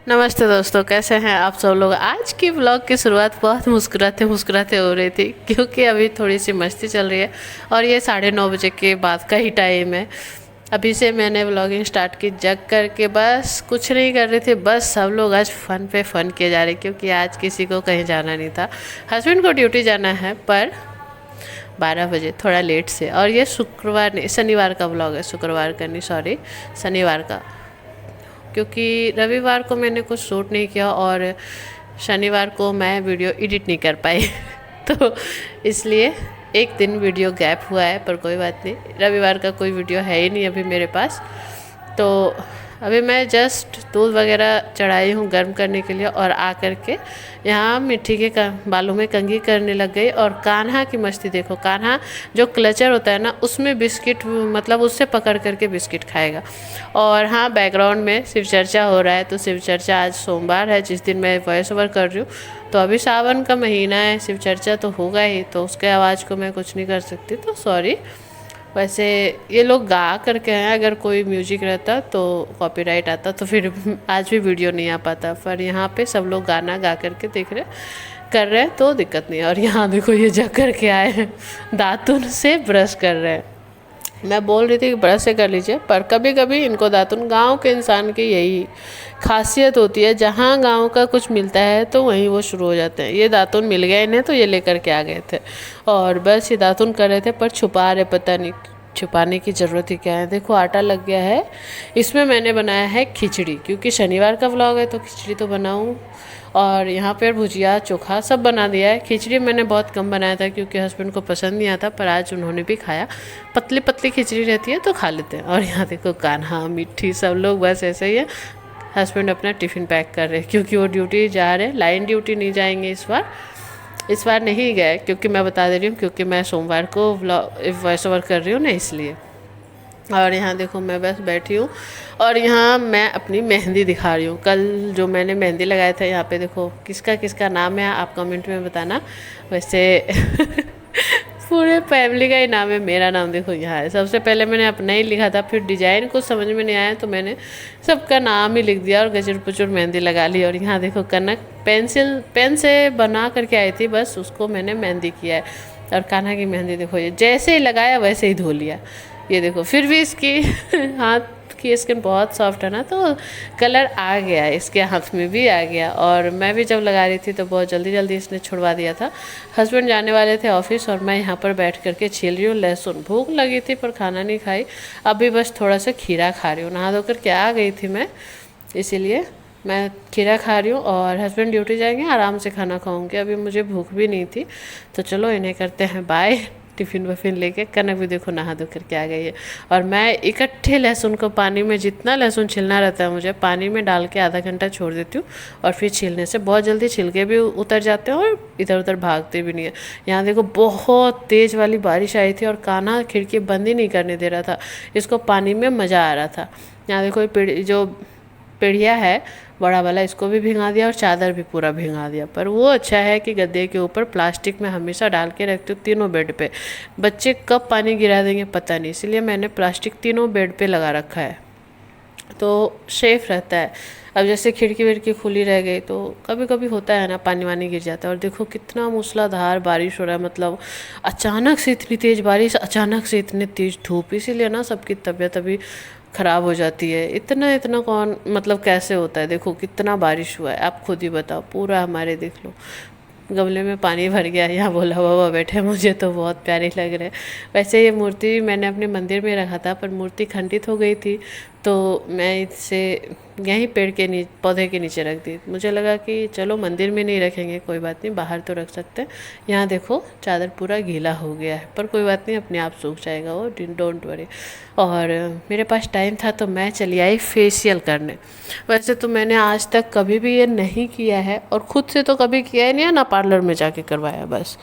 नमस्ते दोस्तों, कैसे हैं आप सब लोग। आज की व्लॉग की शुरुआत बहुत मुस्कुराते मुस्कुराते हो रही थी क्योंकि अभी थोड़ी सी मस्ती चल रही है और ये 9:30 बजे के बाद का ही टाइम है। अभी से मैंने व्लॉगिंग स्टार्ट की जग करके, बस कुछ नहीं कर रही थी, बस सब लोग आज फ़न पे फ़न किए जा रहे क्योंकि आज किसी को कहीं जाना नहीं था। हस्बैंड को ड्यूटी जाना है पर 12 बजे थोड़ा लेट से। और ये शुक्रवार नहीं, शनिवार का व्लॉग है, शुक्रवार का नहीं, सॉरी शनिवार का, क्योंकि रविवार को मैंने कुछ शूट नहीं किया और शनिवार को मैं वीडियो एडिट नहीं कर पाई तो इसलिए एक दिन वीडियो गैप हुआ है, पर कोई बात नहीं। रविवार का कोई वीडियो है ही नहीं अभी मेरे पास। तो अभी मैं जस्ट दूध वगैरह चढ़ाई हूँ गर्म करने के लिए और आ कर के यहाँ मिट्टी के बालों में कंघी करने लग गई। और कान्हा की मस्ती देखो, कान्हा जो क्लचर होता है ना, उसमें बिस्किट, मतलब उससे पकड़ करके बिस्किट खाएगा। और हाँ, बैकग्राउंड में शिव चर्चा हो रहा है, तो शिव चर्चा आज सोमवार है जिस दिन मैं वॉइस ओवर कर रही हूँ। तो अभी सावन का महीना है, शिव चर्चा तो होगा ही, तो उसके आवाज़ को मैं कुछ नहीं कर सकती, तो सॉरी। वैसे ये लोग गा करके हैं, अगर कोई म्यूजिक रहता तो कॉपीराइट आता, तो फिर आज भी वीडियो नहीं आ पाता। पर यहाँ पे सब लोग गाना गा करके देख रहे कर रहे हैं तो दिक्कत नहीं है। और यहाँ देखो ये जग करके आए हैं, दातुन से ब्रश कर रहे हैं। मैं बोल रही थी कि ब्रश से कर लीजिए, पर कभी कभी इनको दातुन, गांव के इंसान की यही खासियत होती है, जहाँ गांव का कुछ मिलता है तो वहीं वो शुरू हो जाते हैं। ये दातुन मिल गया इन्हें तो ये लेकर के आ गए थे और बस ये दातुन कर रहे थे, पर छुपा रहे, पता नहीं छुपाने की ज़रूरत ही क्या है। देखो आटा लग गया है, इसमें मैंने बनाया है खिचड़ी, क्योंकि शनिवार का व्लॉग है तो खिचड़ी तो बनाऊँ। और यहाँ पर भुजिया चोखा सब बना दिया है। खिचड़ी मैंने बहुत कम बनाया था क्योंकि हस्बैंड को पसंद नहीं आता, पर आज उन्होंने भी खाया। पतली पतली खिचड़ी रहती है तो खा लेते हैं। और यहाँ देखो कान्हा, मिट्टी, सब लोग बस ऐसे ही है। हस्बैंड अपना टिफ़िन पैक कर रहे हैं क्योंकि वो ड्यूटी जा रहे हैं, लाइन ड्यूटी नहीं जाएंगे इस बार नहीं गए, क्योंकि मैं बता दे रही हूँ, क्योंकि मैं सोमवार को वॉइस ओवर कर रही हूँ ना, इसलिए। और यहाँ देखो मैं बस बैठी हूँ और यहाँ मैं अपनी मेहंदी दिखा रही हूँ। कल जो मैंने मेहंदी लगाया था, यहाँ पे देखो किसका किसका नाम है, आप कमेंट में बताना। वैसे पूरे फैमिली का ही नाम है, मेरा नाम देखो यहाँ है। सबसे पहले मैंने अपना ही लिखा था, फिर डिजाइन कुछ समझ में नहीं आया तो मैंने सबका नाम ही लिख दिया और गजर पुचुर मेहंदी लगा ली। और यहाँ देखो कनक पेन से बना करके आई थी, बस उसको मैंने मेहंदी किया है। और कान्हा की मेहंदी देखो, ये जैसे ही लगाया वैसे ही धो लिया। ये देखो फिर भी इसकी हाथ की स्किन बहुत सॉफ्ट है ना, तो कलर आ गया, इसके हाथ में भी आ गया। और मैं भी जब लगा रही थी तो बहुत जल्दी जल्दी इसने छुड़वा दिया था। हस्बैंड जाने वाले थे ऑफिस और मैं यहाँ पर बैठ करके छील रही हूँ लहसुन। भूख लगी थी पर खाना नहीं खाई, अभी बस थोड़ा सा खीरा खा रही हूँ। नहा धोकर के आ गई थी मैं, इसीलिए मैं खीरा खा रही हूँ। और हस्बैंड ड्यूटी जाएंगे, आराम से खाना खाऊंगी, अभी मुझे भूख भी नहीं थी। तो चलो इन्हें करते हैं बाय। टिफ़िन वफ़िन लेके कनक भी देखो नहा धो करके आ गई है। और मैं इकट्ठे लहसुन को पानी में, जितना लहसुन छिलना रहता है मुझे, पानी में डाल के आधा घंटा छोड़ देती हूँ। और फिर छीलने से बहुत जल्दी छिलके भी उतर जाते हैं और इधर उधर भागते भी नहीं है। यहाँ देखो बहुत तेज़ वाली बारिश आई थी और कान्हा खिड़की बंद ही नहीं करने दे रहा था, इसको पानी में मज़ा आ रहा था। यहाँ देखो जो पेड़िया है बड़ा वाला, इसको भी भिंगा दिया और चादर भी पूरा भिंगा दिया। पर वो अच्छा है कि गद्दे के ऊपर प्लास्टिक में हमेशा डाल के रखती हूँ तीनों बेड पे। बच्चे कब पानी गिरा देंगे पता नहीं, इसलिए मैंने प्लास्टिक तीनों बेड पे लगा रखा है, तो सेफ रहता है। अब जैसे खिड़की विड़की खुली रह गई तो कभी कभी होता है ना, पानी वानी गिर जाता है। और देखो कितना मूसलाधार बारिश हो रहा है, मतलब अचानक से इतनी तेज़ बारिश, अचानक से इतनी तेज़ धूप, इसीलिए ना सबकी तबीयत अभी ख़राब हो जाती है। इतना इतना कौन, मतलब कैसे होता है। देखो कितना बारिश हुआ है, आप खुद ही बताओ। पूरा हमारे देख लो गमले में पानी भर गया। यहाँ भोला बाबा बैठे, मुझे तो बहुत प्यारे लग रहे हैं। वैसे ये मूर्ति मैंने अपने मंदिर में रखा था, पर मूर्ति खंडित हो गई थी तो मैं इसे यहीं पेड़ के पौधे के नीचे रख दी। मुझे लगा कि चलो मंदिर में नहीं रखेंगे, कोई बात नहीं, बाहर तो रख सकते हैं। यहाँ देखो चादर पूरा गीला हो गया है, पर कोई बात नहीं, अपने आप सूख जाएगा वो, डोंट वरी। और मेरे पास टाइम था तो मैं चली आई फेशियल करने। वैसे तो मैंने आज तक कभी भी ये नहीं किया है और ख़ुद से तो कभी किया ही नहीं है ना, पार्लर में जाके करवाया बस।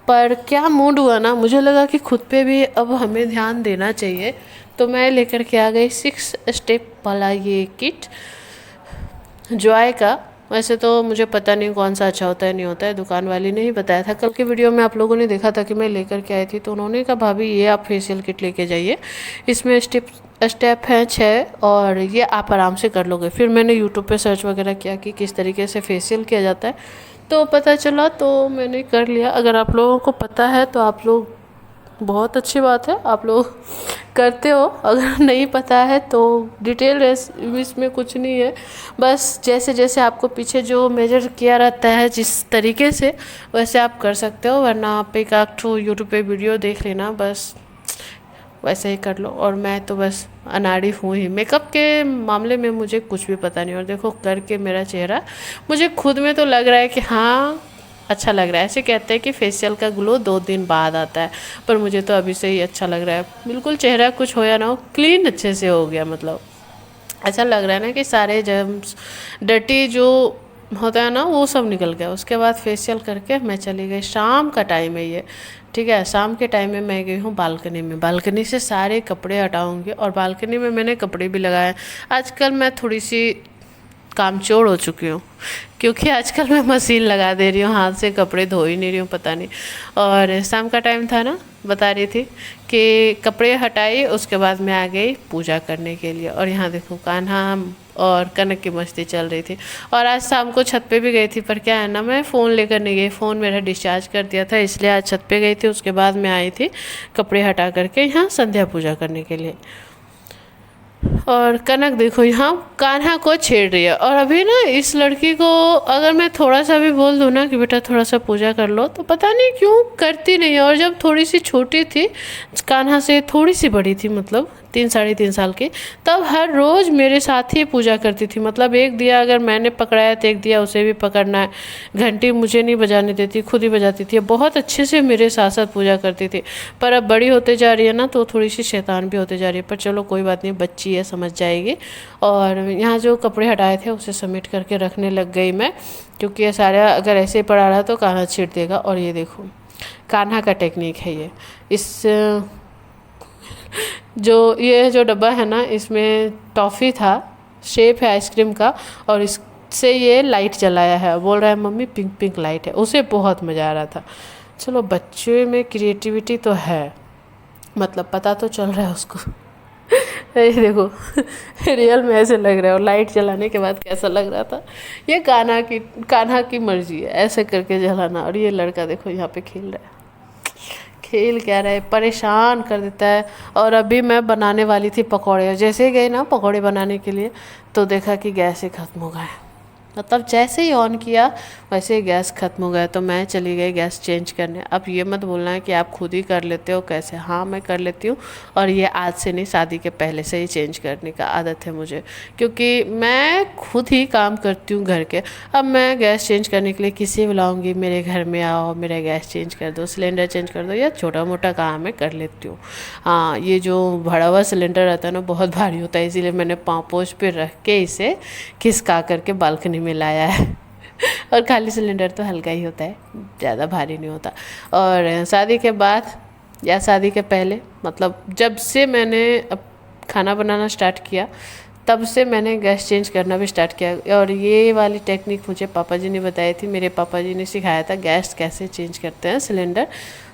पर क्या मूड हुआ ना, मुझे लगा कि खुद पे भी अब हमें ध्यान देना चाहिए, तो मैं लेकर के आ गई 6 स्टेप वाला ये किट जॉय का। वैसे तो मुझे पता नहीं कौन सा अच्छा होता है नहीं होता है, दुकान वाली ने ही बताया था। कल के वीडियो में आप लोगों ने देखा था कि मैं लेकर के आई थी, तो उन्होंने कहा भाभी ये आप फेशियल किट लेके जाइए, इसमें स्टेप हैं 6 और ये आप आराम से कर लोगे। फिर मैंने यूट्यूब पे सर्च वगैरह किया कि किस तरीके से फेशियल किया जाता है, तो पता चला, तो मैंने कर लिया। अगर आप लोगों को पता है तो आप लोग, बहुत अच्छी बात है, आप लोग करते हो। अगर नहीं पता है तो डिटेल इसमें कुछ नहीं है, बस जैसे जैसे आपको पीछे जो मेजर किया रहता है जिस तरीके से, वैसे आप कर सकते हो। वरना आप एक आध ठो यूट्यूब पे वीडियो देख लेना, बस वैसे ही कर लो। और मैं तो बस अनाड़ी हूँ ही, मेकअप के मामले में मुझे कुछ भी पता नहीं। और देखो करके मेरा चेहरा, मुझे खुद में तो लग रहा है कि हाँ अच्छा लग रहा है। ऐसे कहते हैं कि फेशियल का ग्लो 2 दिन बाद आता है, पर मुझे तो अभी से ही अच्छा लग रहा है। बिल्कुल चेहरा कुछ हो या ना हो, क्लीन अच्छे से हो गया। मतलब ऐसा लग रहा है ना कि सारे जर्म्स, डर्टी जो होता है ना, वो सब निकल गया। उसके बाद फेशियल करके मैं चली गई। शाम का टाइम है ये, ठीक है। शाम के टाइम में मैं गई हूँ बालकनी में, बालकनी से सारे कपड़े हटाऊंगी। और बालकनी में मैंने कपड़े भी लगाए। आजकल मैं थोड़ी सी कामचोर हो चुकी हूँ, क्योंकि आजकल मैं मशीन लगा दे रही हूँ, हाथ से कपड़े धो ही नहीं रही हूँ, पता नहीं। और शाम का टाइम था ना, बता रही थी कि कपड़े हटाई, उसके बाद मैं आ गई पूजा करने के लिए। और यहाँ देखो कान्हा और कनक की मस्ती चल रही थी। और आज शाम को छत पे भी गई थी, पर क्या है ना, मैं फ़ोन लेकर नहीं गई, फ़ोन मेरा डिस्चार्ज कर दिया था, इसलिए आज छत पे गई थी। उसके बाद मैं आई थी कपड़े हटा करके यहाँ संध्या पूजा करने के लिए। और कनक देखो यहाँ कान्हा को छेड़ रही है। और अभी ना इस लड़की को अगर मैं थोड़ा सा भी बोल दूँ ना कि बेटा थोड़ा सा पूजा कर लो, तो पता नहीं क्यों करती नहीं है। और जब थोड़ी सी छोटी थी, कान्हा से थोड़ी सी बड़ी थी, मतलब 3 साढ़े 3 साल की, तब हर रोज़ मेरे साथ ही पूजा करती थी। मतलब एक दिया अगर मैंने पकड़ाया तो एक दिया उसे भी पकड़ना है। घंटी मुझे नहीं बजाने देती, खुद ही बजाती थी। बहुत अच्छे से मेरे साथ साथ पूजा करती थी। पर अब बड़ी होते जा रही है ना, तो थोड़ी सी शैतान भी होते जा रही है। पर चलो कोई बात नहीं, बच्ची है, समझ जाएगी। और यहाँ जो कपड़े हटाए थे उसे समेट करके रखने लग गई मैं, क्योंकि ये सारा अगर ऐसे ही पड़ा रहा तो कान्हा छीट देगा। और ये देखो कान्हा का टेक्निक है ये। इस ये जो डब्बा है ना, इसमें टॉफ़ी था, शेप है आइसक्रीम का, और इससे ये लाइट जलाया है। बोल रहा है मम्मी पिंक पिंक लाइट है। उसे बहुत मज़ा आ रहा था। चलो बच्चे में क्रिएटिविटी तो है, मतलब पता तो चल रहा है उसको। ये देखो रियल में ऐसे लग रहा है, और लाइट जलाने के बाद कैसा लग रहा था। ये कान्हा की मर्जी है ऐसे करके जलाना। और ये लड़का देखो यहाँ पे खेल रहा है, खेल क्या रहा है, परेशान कर देता है। और अभी मैं बनाने वाली थी पकौड़े, जैसे ही गए ना पकौड़े बनाने के लिए, तो देखा कि गैस ही ख़त्म हो गया। मतलब जैसे ही ऑन किया वैसे ही गैस ख़त्म हो गया। तो मैं चली गई गैस चेंज करने। अब ये मत बोलना है कि आप खुद ही कर लेते हो कैसे। हाँ मैं कर लेती हूँ, और ये आज से नहीं, शादी के पहले से ही चेंज करने का आदत है मुझे, क्योंकि मैं खुद ही काम करती हूँ घर के। अब मैं गैस चेंज करने के लिए किसी बुलाऊँगी, मेरे घर में आओ मेरा गैस चेंज कर दो, सिलेंडर चेंज कर दो, या छोटा मोटा काम मैं कर लेती हूँ। हाँ ये जो भरा हुआ सिलेंडर रहता है ना, बहुत भारी होता है, इसीलिए मैंने पाँव पोछ पे रख के इसे खिसका करके बालकनी में लाया है। और खाली सिलेंडर तो हल्का ही होता है, ज़्यादा भारी नहीं होता। और शादी के बाद या शादी के पहले, मतलब जब से मैंने अब खाना बनाना स्टार्ट किया, तब से मैंने गैस चेंज करना भी स्टार्ट किया। और ये वाली टेक्निक मुझे पापा जी ने बताई थी, मेरे पापा जी ने सिखाया था गैस कैसे चेंज करते हैं सिलेंडर,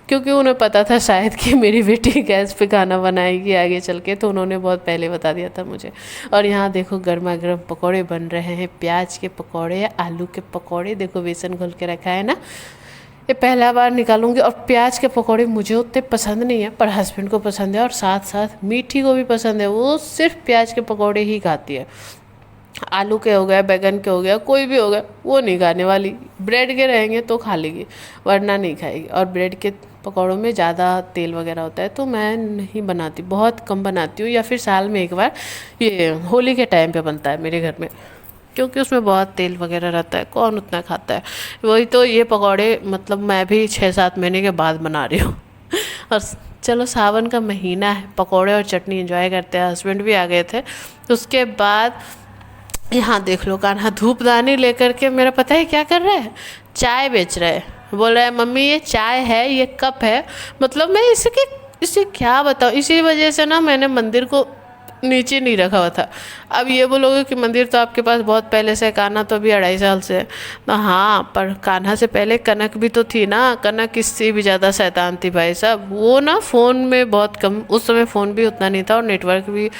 क्योंकि उन्हें पता था शायद कि मेरी बेटी गैस पे खाना बनाएगी आगे चल के, तो उन्होंने बहुत पहले बता दिया था मुझे। और यहाँ देखो गर्मा गर्म पकौड़े बन रहे हैं, प्याज के पकौड़े, आलू के पकौड़े, देखो बेसन घोल के रखा है ना, ये पहला बार निकालूंगी। और प्याज के पकौड़े मुझे उतने पसंद नहीं है, पर हस्बैंड को पसंद है, और साथ साथ मीठी को भी पसंद है, वो सिर्फ प्याज के पकौड़े ही खाती है। आलू के हो गया, बैगन के हो गया, कोई भी हो गया, वो नहीं खाने वाली। ब्रेड के रहेंगे तो खा लेगी, वरना नहीं खाएगी। और ब्रेड के पकौड़ों में ज़्यादा तेल वगैरह होता है, तो मैं नहीं बनाती, बहुत कम बनाती हूँ, या फिर साल में एक बार। ये होली के टाइम पे बनता है मेरे घर में, क्योंकि उसमें बहुत तेल वगैरह रहता है, कौन उतना खाता है। वही तो ये पकौड़े मतलब मैं भी 6-7 महीने के बाद बना रही हूँ। और चलो सावन का महीना है, पकौड़े और चटनी एंजॉय करते हैं। हस्बैंड भी आ गए थे। उसके बाद यहाँ देख लो कान्हा धूपदानी लेकर के मेरा पता है क्या कर रहा है, चाय बेच रहा है। बोल रहा है मम्मी ये चाय है, ये कप है। मतलब मैं इसे क्या बताऊँ। इसी वजह से ना मैंने मंदिर को नीचे नहीं रखा हुआ था। अब ये बोलोगे कि मंदिर तो आपके पास बहुत पहले से है, कान्हा तो अभी 2.5 साल से है। तो हाँ, पर कान्हा से पहले कनक भी तो थी ना। कनक इससे भी ज़्यादा शैतान थी भाई साहब। वो ना फ़ोन में बहुत कम, उस समय फ़ोन भी उतना नहीं था और नेटवर्क भी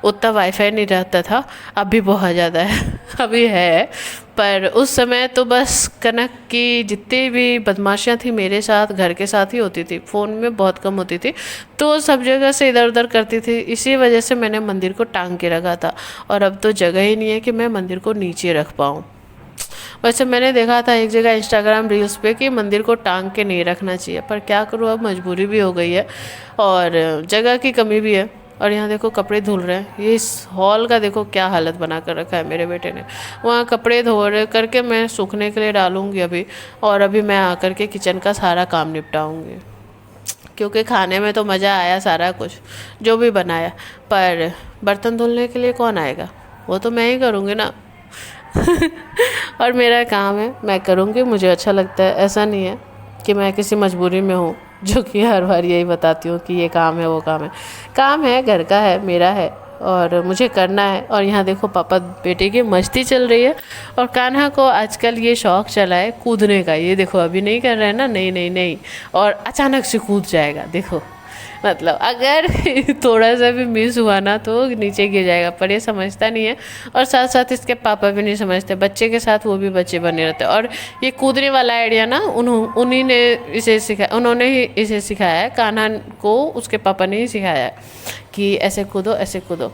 उतना, वाईफाई नहीं रहता था। अभी बहुत ज़्यादा है अभी है, पर उस समय तो बस कनक की जितनी भी बदमाशियाँ थी मेरे साथ, घर के साथ ही होती थी, फ़ोन में बहुत कम होती थी। तो सब जगह से इधर उधर करती थी, इसी वजह से मैंने मंदिर को टांग के रखा था। और अब तो जगह ही नहीं है कि मैं मंदिर को नीचे रख पाऊँ। वैसे मैंने देखा था एक जगह इंस्टाग्राम रील्स पे कि मंदिर को टांग के नहीं रखना चाहिए, पर क्या करूँ, अब मजबूरी भी हो गई है और जगह की कमी भी है। और यहाँ देखो कपड़े धुल रहे हैं, ये इस हॉल का देखो क्या हालत बना कर रखा है मेरे बेटे ने। वहाँ कपड़े धो रहे करके मैं सूखने के लिए डालूँगी अभी, और अभी मैं आकर के किचन का सारा काम निपटाऊँगी, क्योंकि खाने में तो मज़ा आया सारा कुछ जो भी बनाया, पर बर्तन धुलने के लिए कौन आएगा, वो तो मैं ही करूँगी ना और मेरा काम है, मैं करूँगी, मुझे अच्छा लगता है। ऐसा नहीं है कि मैं किसी मजबूरी में हूँ जो कि हर बार यही बताती हूँ कि ये काम है वो काम है। काम है, घर का है, मेरा है और मुझे करना है। और यहाँ देखो पापा बेटे की मस्ती चल रही है। और कान्हा को आजकल ये शौक़ चला है कूदने का। ये देखो अभी नहीं कर रहा है ना, नहीं नहीं नहीं, और अचानक से कूद जाएगा। देखो मतलब अगर थोड़ा सा भी मिस हुआ ना तो नीचे गिर जाएगा, पर ये समझता नहीं है। और साथ साथ इसके पापा भी नहीं समझते, बच्चे के साथ वो भी बच्चे बने रहते हैं। और ये कूदने वाला आइडिया ना उन्हीं ने इसे सिखाया, उन्होंने ही इसे सिखाया है। कान्हा को उसके पापा ने ही सिखाया है कि ऐसे कूदो ऐसे कूदो,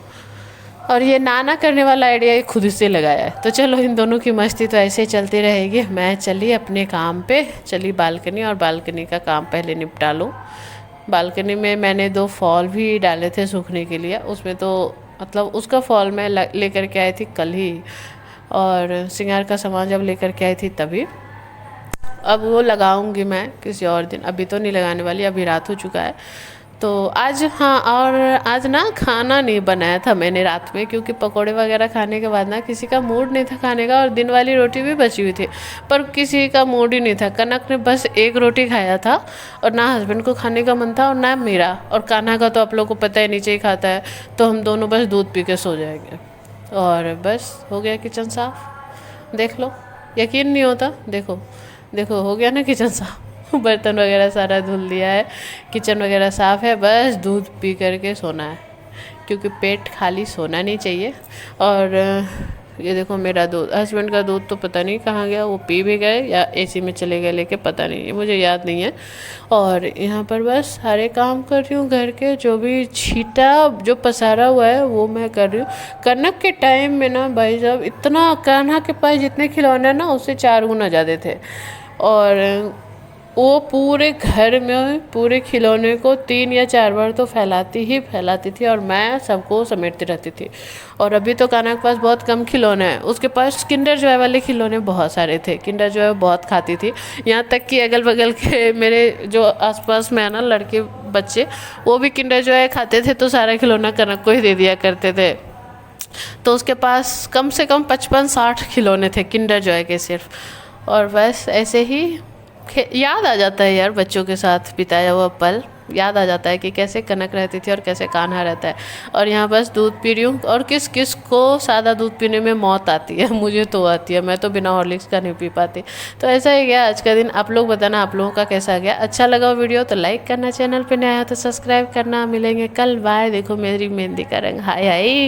और ये नाना करने वाला आइडिया ये खुद से लगाया है। तो चलो इन दोनों की मस्ती तो ऐसे ही चलती रहेगी। मैं चली अपने काम पे, चली बालकनी, और बालकनी का काम पहले निपटा लूँ। बालकनी में मैंने 2 फॉल भी डाले थे सूखने के लिए, उसमें तो मतलब उसका फॉल मैं लेकर के आई थी कल ही, और श्रृंगार का सामान जब लेकर के आई थी तभी। अब वो लगाऊंगी मैं किसी और दिन, अभी तो नहीं लगाने वाली, अभी रात हो चुका है। तो आज हाँ, और आज ना खाना नहीं बनाया था मैंने रात में, क्योंकि पकोड़े वगैरह खाने के बाद ना किसी का मूड नहीं था खाने का, और दिन वाली रोटी भी बची हुई थी, पर किसी का मूड ही नहीं था। कनक ने बस 1 रोटी खाया था, और ना हस्बैंड को खाने का मन था और ना मेरा। और कान्हा का तो आप लोग को पता है नीचे ही खाता है, तो हम दोनों बस दूध पी के सो जाएंगे। और बस हो गया किचन साफ, देख लो, यकीन नहीं होता। देखो देखो हो गया ना किचन साफ बर्तन वगैरह सारा धुल दिया है, किचन वगैरह साफ़ है, बस दूध पी करके सोना है, क्योंकि पेट खाली सोना नहीं चाहिए। और ये देखो मेरा दूध, हस्बैंड का दूध तो पता नहीं कहाँ गया, वो पी भी गए या एसी में चले गए लेके, पता नहीं, ये मुझे याद नहीं है। और यहाँ पर बस सारे काम कर रही हूँ घर के, जो भी छीटा जो पसारा हुआ है वो मैं कर रही हूँ। कनक के टाइम में ना भाई साहब इतना, कान्हा के पास जितने खिलौने ना उससे 4 गुना ज़्यादा थे, और वो पूरे घर में पूरे खिलौने को 3 या 4 बार तो फैलाती थी, और मैं सबको समेटती रहती थी। और अभी तो कान्हा के पास बहुत कम खिलौने हैं, उसके पास किंडर जॉय वाले खिलौने बहुत सारे थे, किंडर जॉय बहुत खाती थी। यहाँ तक कि अगल बगल के मेरे जो आसपास में है ना लड़के बच्चे, वो भी किंडर जॉय खाते थे, तो सारा खिलौना कनक को ही दे दिया करते थे। तो उसके पास कम से कम 55-60 खिलौने थे किंडर जॉय के सिर्फ। और बस ऐसे ही याद आ जाता है यार, बच्चों के साथ बिताया हुआ पल याद आ जाता है कि कैसे कनक रहती थी और कैसे कान्हा रहता है। और यहाँ बस दूध पी रही हूँ, और किस किस को सादा दूध पीने में मौत आती है, मुझे तो आती है, मैं तो बिना हॉर्लिक्स का नहीं पी पाती। तो ऐसा ही गया आज का दिन। आप लोग बताना आप लोगों का कैसा गया। अच्छा लगा वीडियो तो लाइक करना, चैनल पे नया है तो सब्सक्राइब करना। मिलेंगे कल, बाय। देखो मेरी मेहंदी का रंग, हाय हाय।